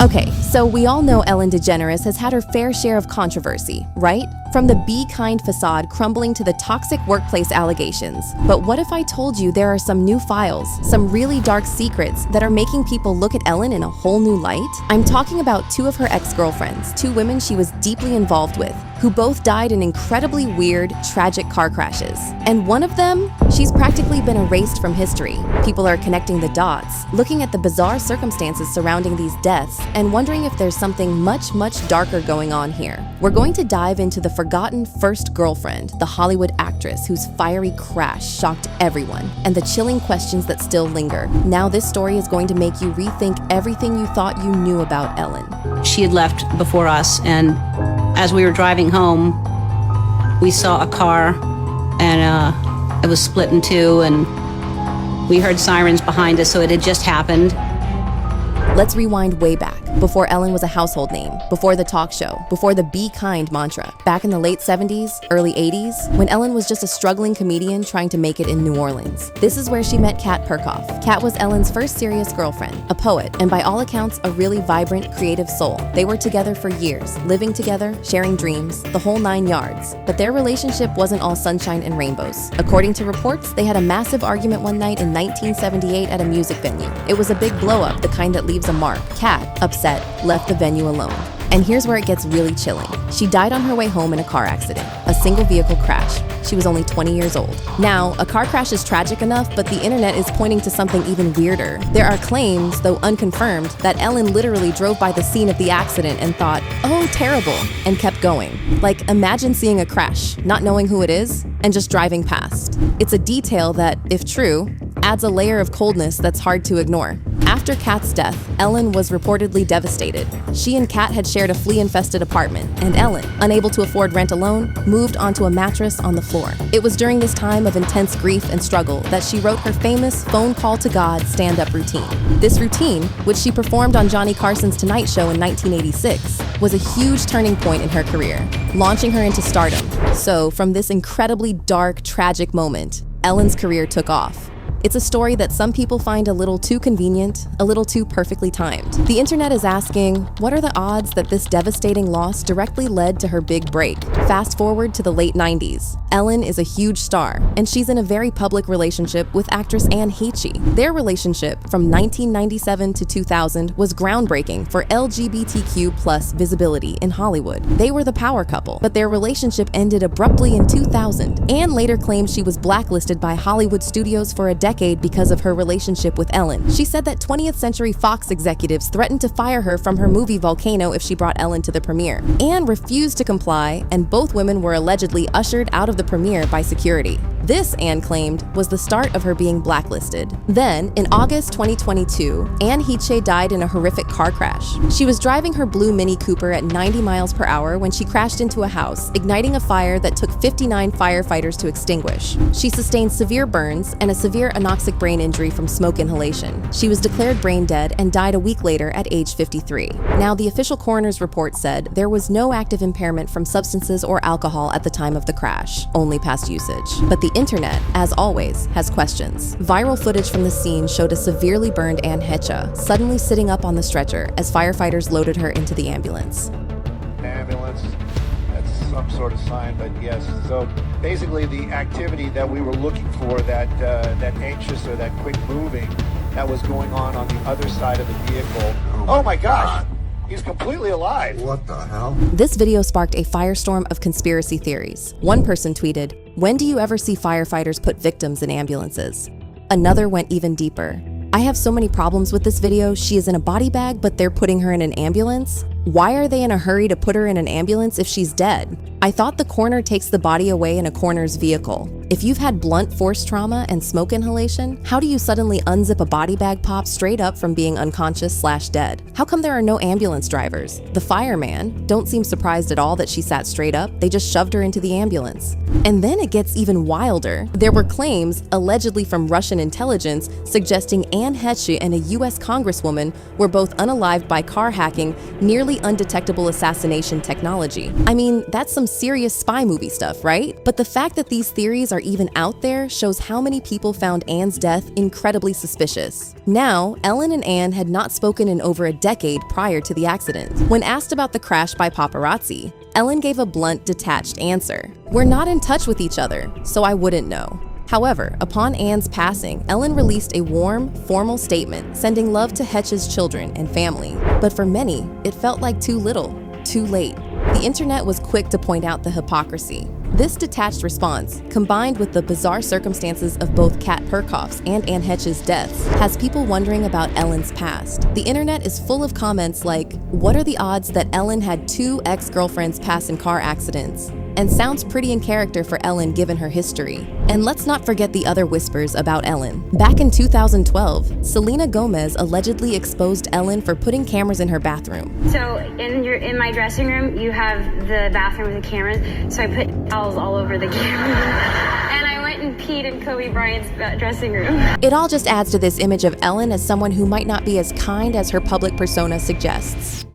Okay, so we all know Ellen DeGeneres has had her fair share of controversy, right? From the Be Kind facade crumbling to the toxic workplace allegations. But what if I told you there are some new files, some really dark secrets that are making people look at Ellen in a whole new light? I'm talking about two of her ex-girlfriends, two women she was deeply involved with, who both died in incredibly weird, tragic car crashes. And one of them, she's practically been erased from history. People are connecting the dots, looking at the bizarre circumstances surrounding these deaths, and wondering if there's something much, much darker going on here. We're going to dive into the forgotten first girlfriend, the Hollywood actress whose fiery crash shocked everyone, and the chilling questions that still linger. Now this story is going to make you rethink everything you thought you knew about Ellen. She had left before us, and as we were driving home, we saw a car, and it was split in two, and we heard sirens behind us, so it had just happened. Let's rewind way back, before Ellen was a household name, before the talk show, before the Be Kind mantra. Back in the late 70s, early 80s, when Ellen was just a struggling comedian trying to make it in New Orleans. This is where she met Kat Perkoff. Kat was Ellen's first serious girlfriend, a poet, and by all accounts, a really vibrant, creative soul. They were together for years, living together, sharing dreams, the whole 9 yards. But their relationship wasn't all sunshine and rainbows. According to reports, they had a massive argument one night in 1978 at a music venue. It was a big blow-up, the kind that leaves a mark. Kat, upset, left the venue alone. And here's where it gets really chilling. She died on her way home in a car accident, a single vehicle crash. She was only 20 years old. Now, a car crash is tragic enough, but the internet is pointing to something even weirder. There are claims, though unconfirmed, that Ellen literally drove by the scene of the accident and thought, "Oh, terrible," and kept going. Like, imagine seeing a crash, not knowing who it is, and just driving past. It's a detail that, if true, adds a layer of coldness that's hard to ignore. After Kat's death, Ellen was reportedly devastated. She and Kat had shared a flea-infested apartment, and Ellen, unable to afford rent alone, moved onto a mattress on the floor. It was during this time of intense grief and struggle that she wrote her famous phone call to God stand-up routine. This routine, which she performed on Johnny Carson's Tonight Show in 1986, was a huge turning point in her career, launching her into stardom. So, from this incredibly dark, tragic moment, Ellen's career took off. It's a story that some people find a little too convenient, a little too perfectly timed. The internet is asking, what are the odds that this devastating loss directly led to her big break? Fast forward to the late 90s. Ellen is a huge star, and she's in a very public relationship with actress Anne Heche. Their relationship, from 1997 to 2000, was groundbreaking for LGBTQ+ visibility in Hollywood. They were the power couple, but their relationship ended abruptly in 2000. Anne later claimed she was blacklisted by Hollywood studios for a decade because of her relationship with Ellen. She said that 20th Century Fox executives threatened to fire her from her movie Volcano if she brought Ellen to the premiere. Anne refused to comply, and both women were allegedly ushered out of the premiere by security. This, Anne claimed, was the start of her being blacklisted. Then, in August 2022, Anne Heche died in a horrific car crash. She was driving her blue Mini Cooper at 90 miles per hour when she crashed into a house, igniting a fire that took 59 firefighters to extinguish. She sustained severe burns and a severe anoxic brain injury from smoke inhalation. She was declared brain dead and died a week later at age 53. Now, the official coroner's report said there was no active impairment from substances or alcohol at the time of the crash, only past usage. But the internet, as always, has questions. Viral footage from the scene showed a severely burned Anne Heche suddenly sitting up on the stretcher as firefighters loaded her into the ambulance. Ambulance, that's some sort of sign, but yes. So basically the activity that we were looking for, that anxious or that quick moving, that was going on the other side of the vehicle. Oh my gosh! He's completely alive. What the hell? This video sparked a firestorm of conspiracy theories. One person tweeted, "When do you ever see firefighters put victims in ambulances?" Another went even deeper. "I have so many problems with this video. She is in a body bag, but they're putting her in an ambulance? Why are they in a hurry to put her in an ambulance if she's dead? I thought the coroner takes the body away in a coroner's vehicle. If you've had blunt force trauma and smoke inhalation, how do you suddenly unzip a body bag pop straight up from being unconscious/dead? How come there are no ambulance drivers? The fireman don't seem surprised at all that she sat straight up. They just shoved her into the ambulance." And then it gets even wilder. There were claims, allegedly from Russian intelligence, suggesting Anne Heche and a US congresswoman were both unalived by car hacking nearly nearly undetectable assassination technology. I mean, that's some serious spy movie stuff, right? But the fact that these theories are even out there shows how many people found Anne's death incredibly suspicious. Now, Ellen and Anne had not spoken in over a decade prior to the accident. When asked about the crash by paparazzi, Ellen gave a blunt, detached answer. "We're not in touch with each other, so I wouldn't know." However, upon Anne's passing, Ellen released a warm, formal statement sending love to Hetch's children and family. But for many, it felt like too little, too late. The internet was quick to point out the hypocrisy. This detached response, combined with the bizarre circumstances of both Kat Perkoff's and Anne Hetch's deaths, has people wondering about Ellen's past. The internet is full of comments like, "What are the odds that Ellen had 2 ex-girlfriends pass in car accidents?" And sounds pretty in character for Ellen given her history. And let's not forget the other whispers about Ellen. Back in 2012, Selena Gomez allegedly exposed Ellen for putting cameras in her bathroom. So in my dressing room, you have the bathroom with the cameras. So I put towels all over the cameras. And I went and peed in Kobe Bryant's dressing room. It all just adds to this image of Ellen as someone who might not be as kind as her public persona suggests.